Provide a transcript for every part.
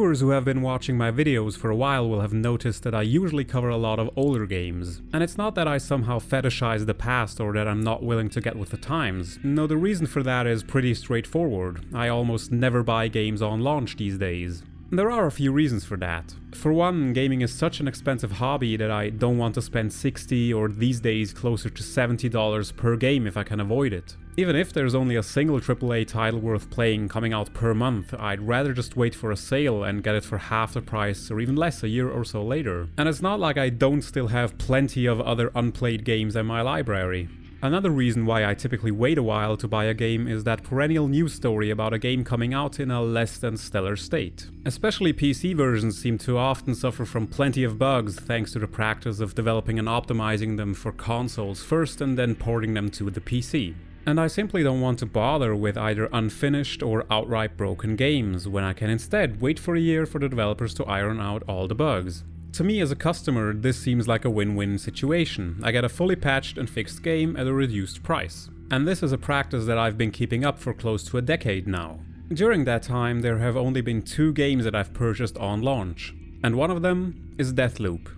Viewers who have been watching my videos for a while will have noticed that I usually cover a lot of older games. And it's not that I somehow fetishize the past or that I'm not willing to get with the times. No, the reason for that is pretty straightforward. I almost never buy games on launch these days. There are a few reasons for that. For one, gaming is such an expensive hobby that I don't want to spend $60 or these days closer to $70 per game if I can avoid it. Even if there's only a single AAA title worth playing coming out per month, I'd rather just wait for a sale and get it for half the price or even less a year or so later. And it's not like I don't still have plenty of other unplayed games in my library. Another reason why I typically wait a while to buy a game is that perennial news story about a game coming out in a less than stellar state. Especially PC versions seem to often suffer from plenty of bugs thanks to the practice of developing and optimizing them for consoles first and then porting them to the PC. And I simply don't want to bother with either unfinished or outright broken games, when I can instead wait for a year for the developers to iron out all the bugs. To me as a customer, this seems like a win-win situation. I get a fully patched and fixed game at a reduced price. And this is a practice that I've been keeping up for close to a decade now. During that time, there have only been 2 games that I've purchased on launch. And one of them is Deathloop.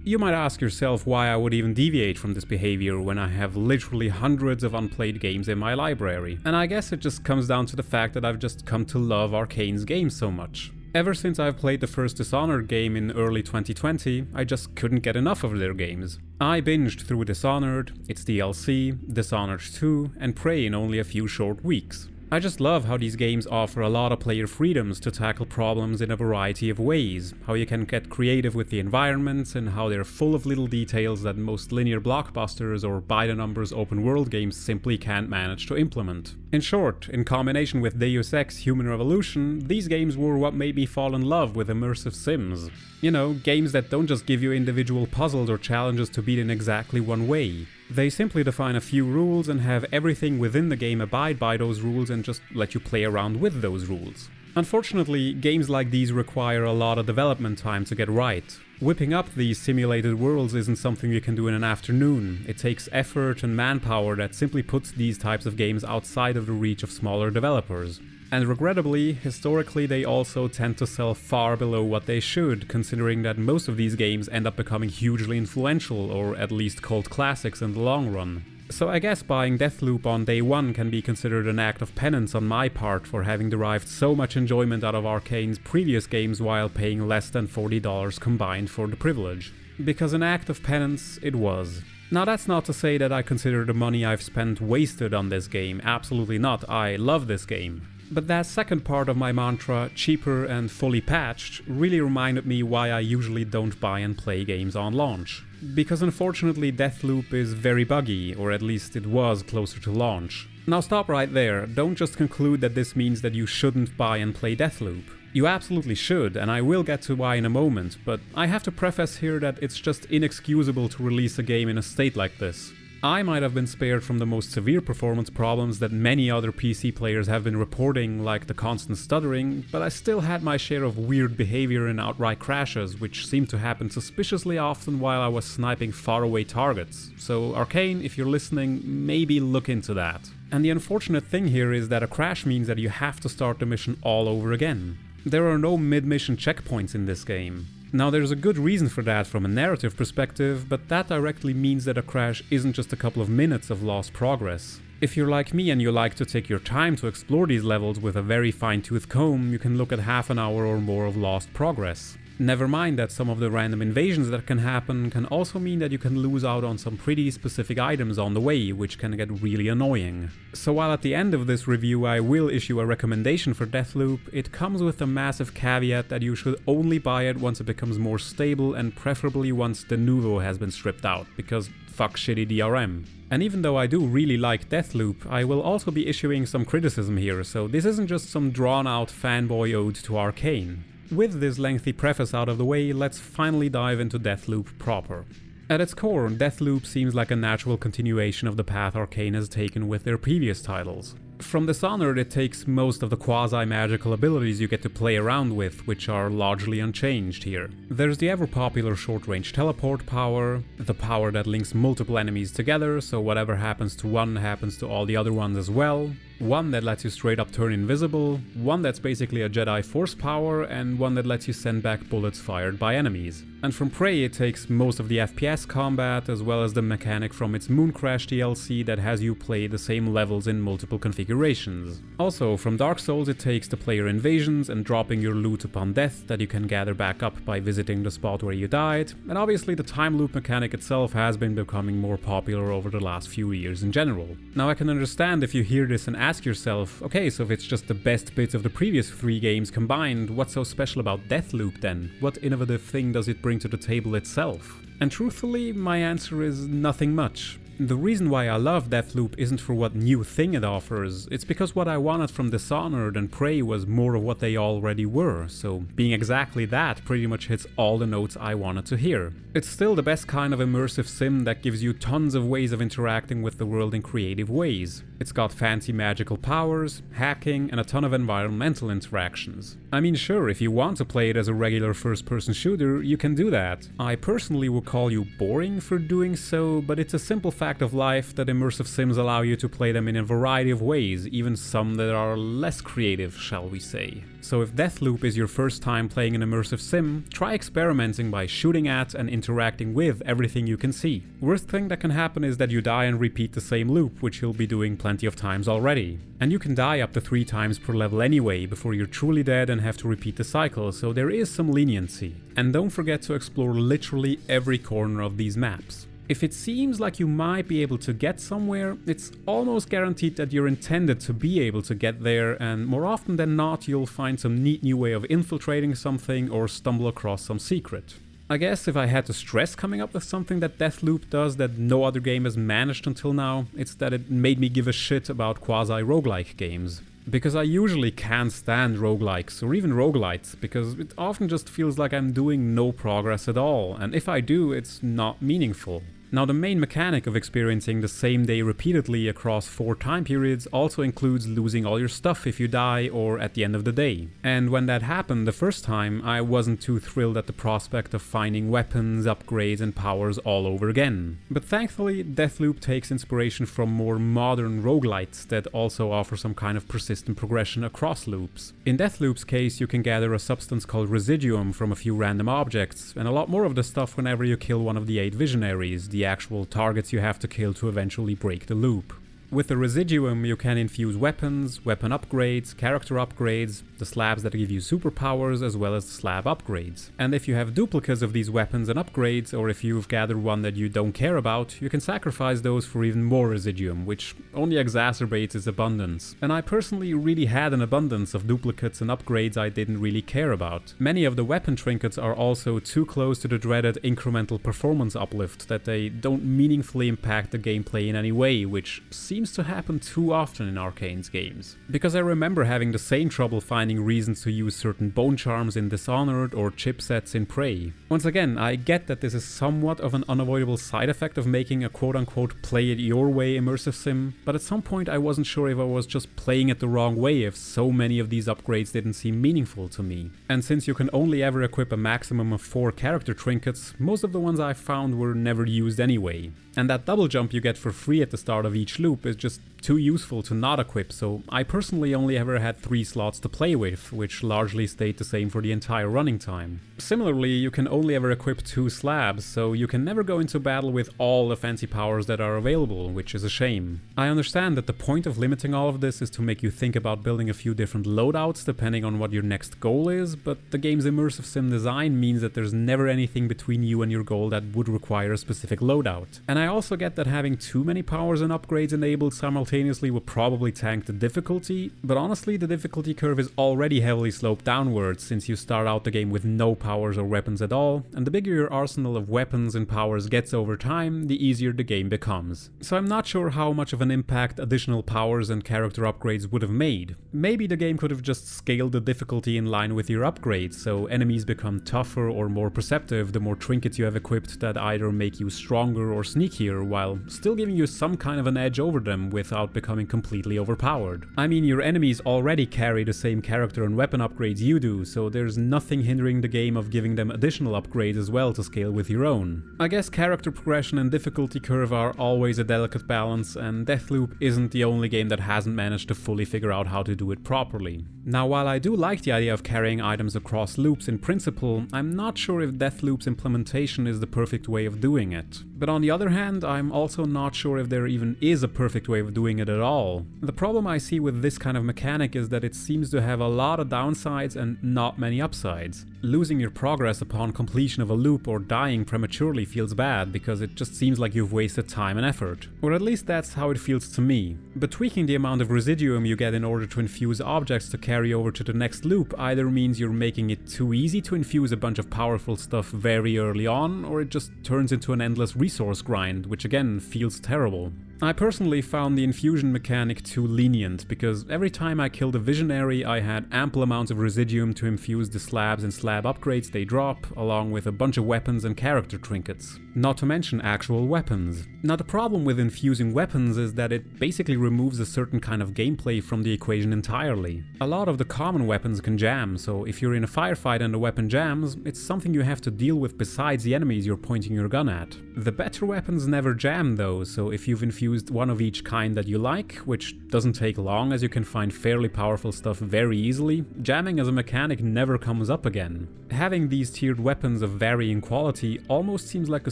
You might ask yourself why I would even deviate from this behavior when I have literally hundreds of unplayed games in my library. And I guess it just comes down to the fact that I've just come to love Arkane's games so much. Ever since I've played the first Dishonored game in early 2020, I just couldn't get enough of their games. I binged through Dishonored, its DLC, Dishonored 2, and Prey in only a few short weeks. I just love how these games offer a lot of player freedoms to tackle problems in a variety of ways, how you can get creative with the environments, and how they're full of little details that most linear blockbusters or by-the-numbers open-world games simply can't manage to implement. In short, in combination with Deus Ex Human Revolution, these games were what made me fall in love with immersive sims. You know, games that don't just give you individual puzzles or challenges to beat in exactly one way. They simply define a few rules and have everything within the game abide by those rules and just let you play around with those rules. Unfortunately, games like these require a lot of development time to get right. Whipping up these simulated worlds isn't something you can do in an afternoon. It takes effort and manpower that simply puts these types of games outside of the reach of smaller developers. And regrettably, historically they also tend to sell far below what they should, considering that most of these games end up becoming hugely influential, or at least cult classics in the long run. So I guess buying Deathloop on day one can be considered an act of penance on my part for having derived so much enjoyment out of Arkane's previous games while paying less than $40 combined for the privilege. Because an act of penance it was. Now that's not to say that I consider the money I've spent wasted on this game, absolutely not, I love this game. But that second part of my mantra, cheaper and fully patched, really reminded me why I usually don't buy and play games on launch. Because unfortunately Deathloop is very buggy, or at least it was closer to launch. Now stop right there, don't just conclude that this means that you shouldn't buy and play Deathloop. You absolutely should, and I will get to why in a moment, but I have to preface here that it's just inexcusable to release a game in a state like this. I might have been spared from the most severe performance problems that many other PC players have been reporting, like the constant stuttering, but I still had my share of weird behavior and outright crashes, which seemed to happen suspiciously often while I was sniping faraway targets. So Arkane, if you're listening, maybe look into that. And the unfortunate thing here is that a crash means that you have to start the mission all over again. There are no mid-mission checkpoints in this game. Now there's a good reason for that from a narrative perspective, but that directly means that a crash isn't just a couple of minutes of lost progress. If you're like me and you like to take your time to explore these levels with a very fine-tooth comb, you can look at half an hour or more of lost progress. Never mind that some of the random invasions that can happen can also mean that you can lose out on some pretty specific items on the way, which can get really annoying. So while at the end of this review I will issue a recommendation for Deathloop, it comes with a massive caveat that you should only buy it once it becomes more stable and preferably once the nouveau has been stripped out, because fuck shitty DRM. And even though I do really like Deathloop, I will also be issuing some criticism here, so this isn't just some drawn-out fanboy ode to Arkane. With this lengthy preface out of the way, let's finally dive into Deathloop proper. At its core, Deathloop seems like a natural continuation of the path Arkane has taken with their previous titles. From Dishonored, it takes most of the quasi-magical abilities you get to play around with, which are largely unchanged here. There's the ever-popular short-range teleport power, the power that links multiple enemies together, so whatever happens to one happens to all the other ones as well, one that lets you straight up turn invisible, one that's basically a Jedi Force power, and one that lets you send back bullets fired by enemies. And from Prey it takes most of the FPS combat, as well as the mechanic from its Mooncrash DLC that has you play the same levels in multiple configurations. Also, from Dark Souls it takes the player invasions and dropping your loot upon death that you can gather back up by visiting the spot where you died, and obviously the time loop mechanic itself has been becoming more popular over the last few years in general. Now I can understand if you hear this and ask yourself, okay, so if it's just the best bits of the previous 3 games combined, what's so special about Deathloop then? What innovative thing does it bring to the table itself? And truthfully, my answer is nothing much. The reason why I love Deathloop isn't for what new thing it offers, it's because what I wanted from Dishonored and Prey was more of what they already were, so being exactly that pretty much hits all the notes I wanted to hear. It's still the best kind of immersive sim that gives you tons of ways of interacting with the world in creative ways. It's got fancy magical powers, hacking, and a ton of environmental interactions. I mean, sure, if you want to play it as a regular first-person shooter, you can do that. I personally would call you boring for doing so, but it's a simple fact of life that immersive sims allow you to play them in a variety of ways, even some that are less creative, shall we say. So if Deathloop is your first time playing an immersive sim, try experimenting by shooting at and interacting with everything you can see. Worst thing that can happen is that you die and repeat the same loop, which you'll be doing plenty of times already. And you can die up to 3 times per level anyway, before you're truly dead and have to repeat the cycle, so there is some leniency. And don't forget to explore literally every corner of these maps. If it seems like you might be able to get somewhere, it's almost guaranteed that you're intended to be able to get there, and more often than not you'll find some neat new way of infiltrating something or stumble across some secret. I guess if I had to stress coming up with something that Deathloop does that no other game has managed until now, it's that it made me give a shit about quasi-roguelike games. Because I usually can't stand roguelikes or even roguelites, because it often just feels like I'm doing no progress at all, and if I do, it's not meaningful. Now, the main mechanic of experiencing the same day repeatedly across 4 time periods also includes losing all your stuff if you die or at the end of the day. And when that happened the first time, I wasn't too thrilled at the prospect of finding weapons, upgrades and powers all over again. But thankfully, Deathloop takes inspiration from more modern roguelites that also offer some kind of persistent progression across loops. In Deathloop's case, you can gather a substance called residuum from a few random objects, and a lot more of the stuff whenever you kill one of the 8 visionaries, the actual targets you have to kill to eventually break the loop. With the residuum you can infuse weapons, weapon upgrades, character upgrades, the slabs that give you superpowers as well as the slab upgrades. And if you have duplicates of these weapons and upgrades, or if you've gathered one that you don't care about, you can sacrifice those for even more residuum, which only exacerbates its abundance. And I personally really had an abundance of duplicates and upgrades I didn't really care about. Many of the weapon trinkets are also too close to the dreaded incremental performance uplift that they don't meaningfully impact the gameplay in any way, which seems to happen too often in Arcane's games. Because I remember having the same trouble finding reasons to use certain bone charms in Dishonored or chipsets in Prey. Once again, I get that this is somewhat of an unavoidable side effect of making a quote-unquote play it your way immersive sim, but at some point I wasn't sure if I was just playing it the wrong way if so many of these upgrades didn't seem meaningful to me. And since you can only ever equip a maximum of 4 character trinkets, most of the ones I found were never used anyway. And that double jump you get for free at the start of each loop is just too useful to not equip, so I personally only ever had 3 slots to play with, which largely stayed the same for the entire running time. Similarly, you can only ever equip 2 slabs, so you can never go into battle with all the fancy powers that are available, which is a shame. I understand that the point of limiting all of this is to make you think about building a few different loadouts depending on what your next goal is, but the game's immersive sim design means that there's never anything between you and your goal that would require a specific loadout. And I also get that having too many powers and upgrades enabled simultaneously would probably tank the difficulty, but honestly the difficulty curve is already heavily sloped downwards since you start out the game with no powers or weapons at all, and the bigger your arsenal of weapons and powers gets over time, the easier the game becomes. So I'm not sure how much of an impact additional powers and character upgrades would have made. Maybe the game could have just scaled the difficulty in line with your upgrades, so enemies become tougher or more perceptive the more trinkets you have equipped that either make you stronger or sneakier, while still giving you some kind of an edge over them with without becoming completely overpowered. I mean, your enemies already carry the same character and weapon upgrades you do, so there's nothing hindering the game of giving them additional upgrades as well to scale with your own. I guess character progression and difficulty curve are always a delicate balance, and Deathloop isn't the only game that hasn't managed to fully figure out how to do it properly. Now, while I do like the idea of carrying items across loops in principle, I'm not sure if Deathloop's implementation is the perfect way of doing it. But on the other hand, I'm also not sure if there even is a perfect way of doing it at all. The problem I see with this kind of mechanic is that it seems to have a lot of downsides and not many upsides. Losing your progress upon completion of a loop or dying prematurely feels bad because it just seems like you've wasted time and effort. Or at least that's how it feels to me. But tweaking the amount of residuum you get in order to infuse objects to carry over to the next loop either means you're making it too easy to infuse a bunch of powerful stuff very early on, or it just turns into an endless resource grind, which again feels terrible. I personally found the infusion mechanic too lenient, because every time I killed a visionary I had ample amounts of residuum to infuse the slabs and slab upgrades they drop, along with a bunch of weapons and character trinkets. Not to mention actual weapons. Now, the problem with infusing weapons is that it basically removes a certain kind of gameplay from the equation entirely. A lot of the common weapons can jam, so if you're in a firefight and the weapon jams, it's something you have to deal with besides the enemies you're pointing your gun at. The better weapons never jam though, so if you've infused one of each kind that you like, which doesn't take long as you can find fairly powerful stuff very easily, jamming as a mechanic never comes up again. Having these tiered weapons of varying quality almost seems like a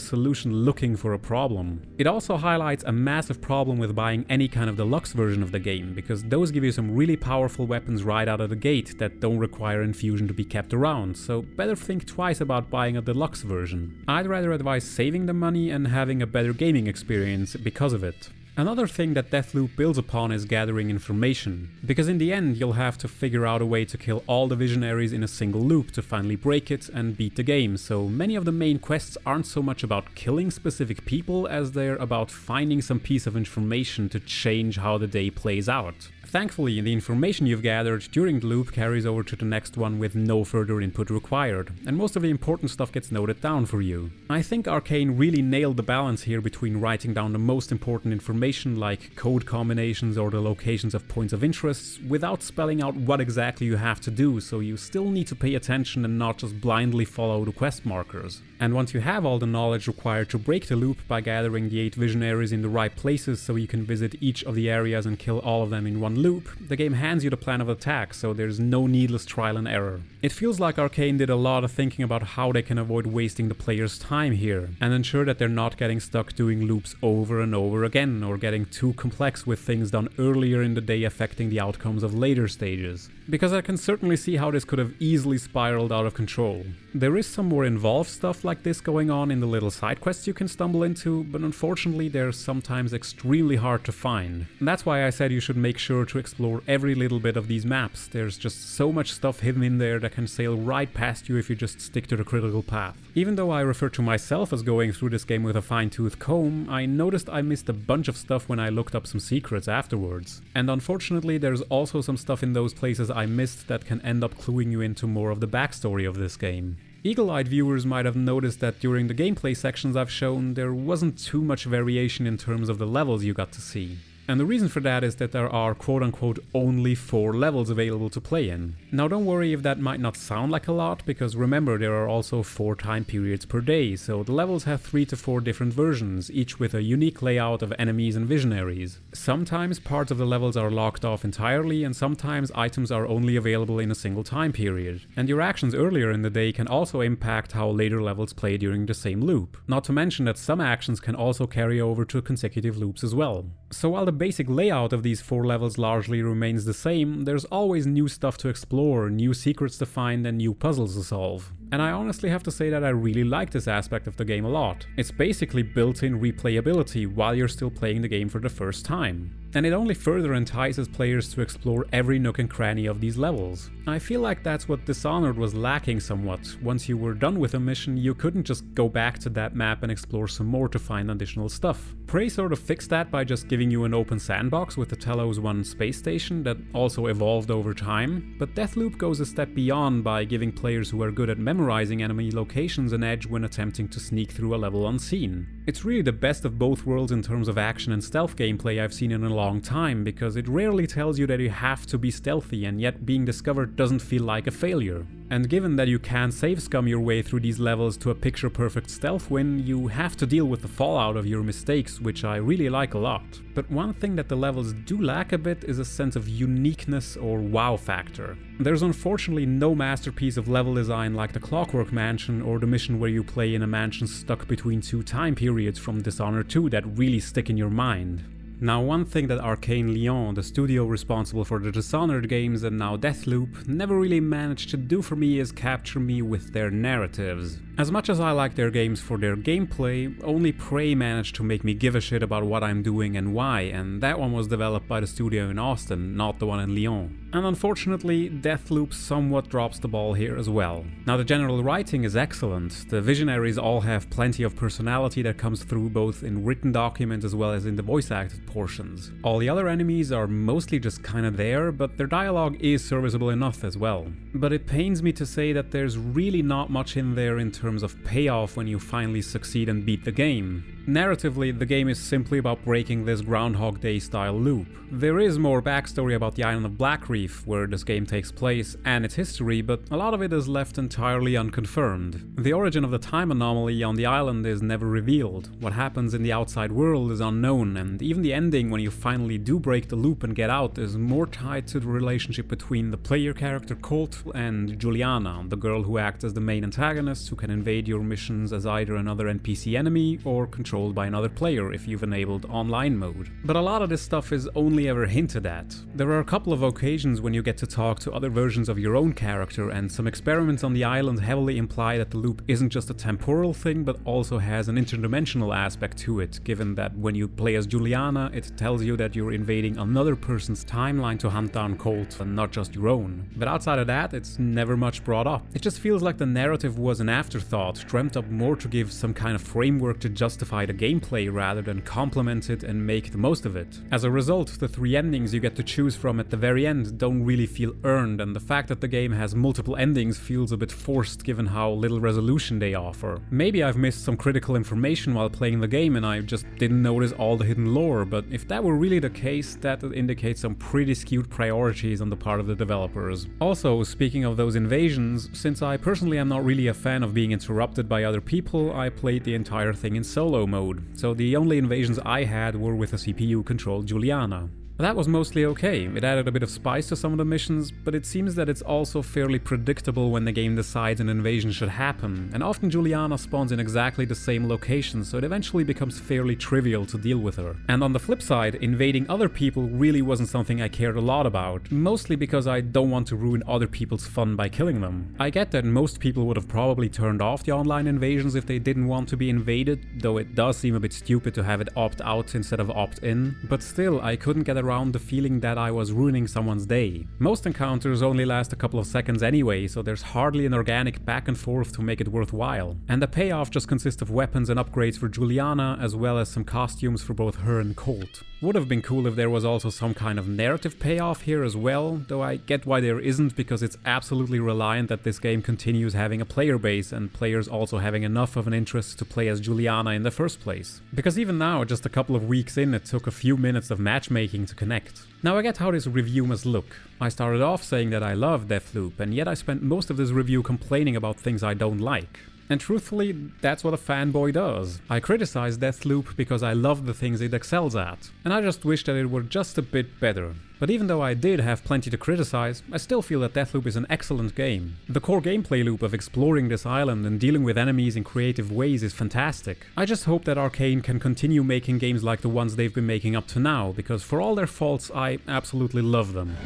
solution looking for a problem. It also highlights a massive problem with buying any kind of deluxe version of the game, because those give you some really powerful weapons right out of the gate that don't require infusion to be kept around, so better think twice about buying a deluxe version. I'd rather advise saving the money and having a better gaming experience because of it. Another thing that Deathloop builds upon is gathering information, because in the end you'll have to figure out a way to kill all the visionaries in a single loop to finally break it and beat the game, so many of the main quests aren't so much about killing specific people as they're about finding some piece of information to change how the day plays out. Thankfully, the information you've gathered during the loop carries over to the next one with no further input required, and most of the important stuff gets noted down for you. I think Arcane really nailed the balance here between writing down the most important information like code combinations or the locations of points of interest without spelling out what exactly you have to do, so you still need to pay attention and not just blindly follow the quest markers. And once you have all the knowledge required to break the loop by gathering the 8 visionaries in the right places so you can visit each of the areas and kill all of them in one loop, the game hands you the plan of attack, so there's no needless trial and error. It feels like Arcane did a lot of thinking about how they can avoid wasting the player's time here, and ensure that they're not getting stuck doing loops over and over again, or getting too complex with things done earlier in the day affecting the outcomes of later stages. Because I can certainly see how this could have easily spiraled out of control. There is some more involved stuff like this going on in the little side quests you can stumble into, but unfortunately they're sometimes extremely hard to find. And that's why I said you should make sure to explore every little bit of these maps. There's just so much stuff hidden in there that can sail right past you if you just stick to the critical path. Even though I refer to myself as going through this game with a fine-tooth comb, I noticed I missed a bunch of stuff when I looked up some secrets afterwards. And unfortunately there's also some stuff in those places I missed that can end up cluing you into more of the backstory of this game. Eagle-eyed viewers might have noticed that during the gameplay sections I've shown, there wasn't too much variation in terms of the levels you got to see. And the reason for that is that there are quote-unquote only 4 levels available to play in. Now don't worry if that might not sound like a lot, because remember there are also 4 time periods per day, so the levels have 3 to 4 different versions, each with a unique layout of enemies and visionaries. Sometimes parts of the levels are locked off entirely, and sometimes items are only available in a single time period. And your actions earlier in the day can also impact how later levels play during the same loop. Not to mention that some actions can also carry over to consecutive loops as well. So while the basic layout of these 4 levels largely remains the same, there's always new stuff to explore, new secrets to find, and new puzzles to solve. And I honestly have to say that I really like this aspect of the game a lot. It's basically built-in replayability while you're still playing the game for the first time. And it only further entices players to explore every nook and cranny of these levels. I feel like that's what Dishonored was lacking somewhat. Once you were done with a mission, you couldn't just go back to that map and explore some more to find additional stuff. Prey sort of fixed that by just giving you an open sandbox with the Telos 1 space station that also evolved over time, but Deathloop goes a step beyond by giving players who are good at memory memorizing enemy locations an edge when attempting to sneak through a level unseen. It's really the best of both worlds in terms of action and stealth gameplay I've seen in a long time, because it rarely tells you that you have to be stealthy, and yet being discovered doesn't feel like a failure. And given that you can save scum your way through these levels to a picture-perfect stealth win, you have to deal with the fallout of your mistakes, which I really like a lot. But one thing that the levels do lack a bit is a sense of uniqueness or wow factor. There's unfortunately no masterpiece of level design like the Clockwork Mansion or the mission where you play in a mansion stuck between two time periods from Dishonored 2 that really stick in your mind. Now, one thing that Arcane Lyon, the studio responsible for the Dishonored games and now Deathloop, never really managed to do for me is capture me with their narratives. As much as I like their games for their gameplay, only Prey managed to make me give a shit about what I'm doing and why, and that one was developed by the studio in Austin, not the one in Lyon. And unfortunately, Deathloop somewhat drops the ball here as well. Now, the general writing is excellent. The visionaries all have plenty of personality that comes through both in written documents as well as in the voice-acted portions. All the other enemies are mostly just kinda there, but their dialogue is serviceable enough as well. But it pains me to say that there's really not much in there in terms of payoff when you finally succeed and beat the game. Narratively, the game is simply about breaking this Groundhog Day style loop. There is more backstory about the island of Black Reef, where this game takes place, and its history, but a lot of it is left entirely unconfirmed. The origin of the time anomaly on the island is never revealed, what happens in the outside world is unknown, and even the ending when you finally do break the loop and get out is more tied to the relationship between the player character Colt and Juliana, the girl who acts as the main antagonist who can invade your missions as either another NPC enemy or controlled by another player if you've enabled online mode. But a lot of this stuff is only ever hinted at. There are a couple of occasions when you get to talk to other versions of your own character, and some experiments on the island heavily imply that the loop isn't just a temporal thing but also has an interdimensional aspect to it, given that when you play as Juliana, it tells you that you're invading another person's timeline to hunt down Colt and not just your own. But outside of that, it's never much brought up. It just feels like the narrative was an afterthought, dreamt up more to give some kind of framework to justify the gameplay rather than complement it and make the most of it. As a result, the 3 endings you get to choose from at the very end don't really feel earned, and the fact that the game has multiple endings feels a bit forced given how little resolution they offer. Maybe I've missed some critical information while playing the game and I just didn't notice all the hidden lore, but if that were really the case, that would indicate some pretty skewed priorities on the part of the developers. Also, speaking of those invasions, since I personally am not really a fan of being interrupted by other people, I played the entire thing in solo mode, so the only invasions I had were with a CPU-controlled Juliana. That was mostly okay. It added a bit of spice to some of the missions, but it seems that it's also fairly predictable when the game decides an invasion should happen, and often Juliana spawns in exactly the same location, so it eventually becomes fairly trivial to deal with her. And on the flip side, invading other people really wasn't something I cared a lot about, mostly because I don't want to ruin other people's fun by killing them. I get that most people would have probably turned off the online invasions if they didn't want to be invaded, though it does seem a bit stupid to have it opt out instead of opt in, but still, I couldn't get around the feeling that I was ruining someone's day. Most encounters only last a couple of seconds anyway, so there's hardly an organic back and forth to make it worthwhile. And the payoff just consists of weapons and upgrades for Juliana, as well as some costumes for both her and Colt. Would have been cool if there was also some kind of narrative payoff here as well, though I get why there isn't, because it's absolutely reliant that this game continues having a player base and players also having enough of an interest to play as Juliana in the first place. Because even now, just a couple of weeks in, it took a few minutes of matchmaking to connect. Now I get how this review must look. I started off saying that I love Deathloop, and yet I spent most of this review complaining about things I don't like. And truthfully, that's what a fanboy does. I criticize Deathloop because I love the things it excels at, and I just wish that it were just a bit better. But even though I did have plenty to criticize, I still feel that Deathloop is an excellent game. The core gameplay loop of exploring this island and dealing with enemies in creative ways is fantastic. I just hope that Arcane can continue making games like the ones they've been making up to now, because for all their faults, I absolutely love them.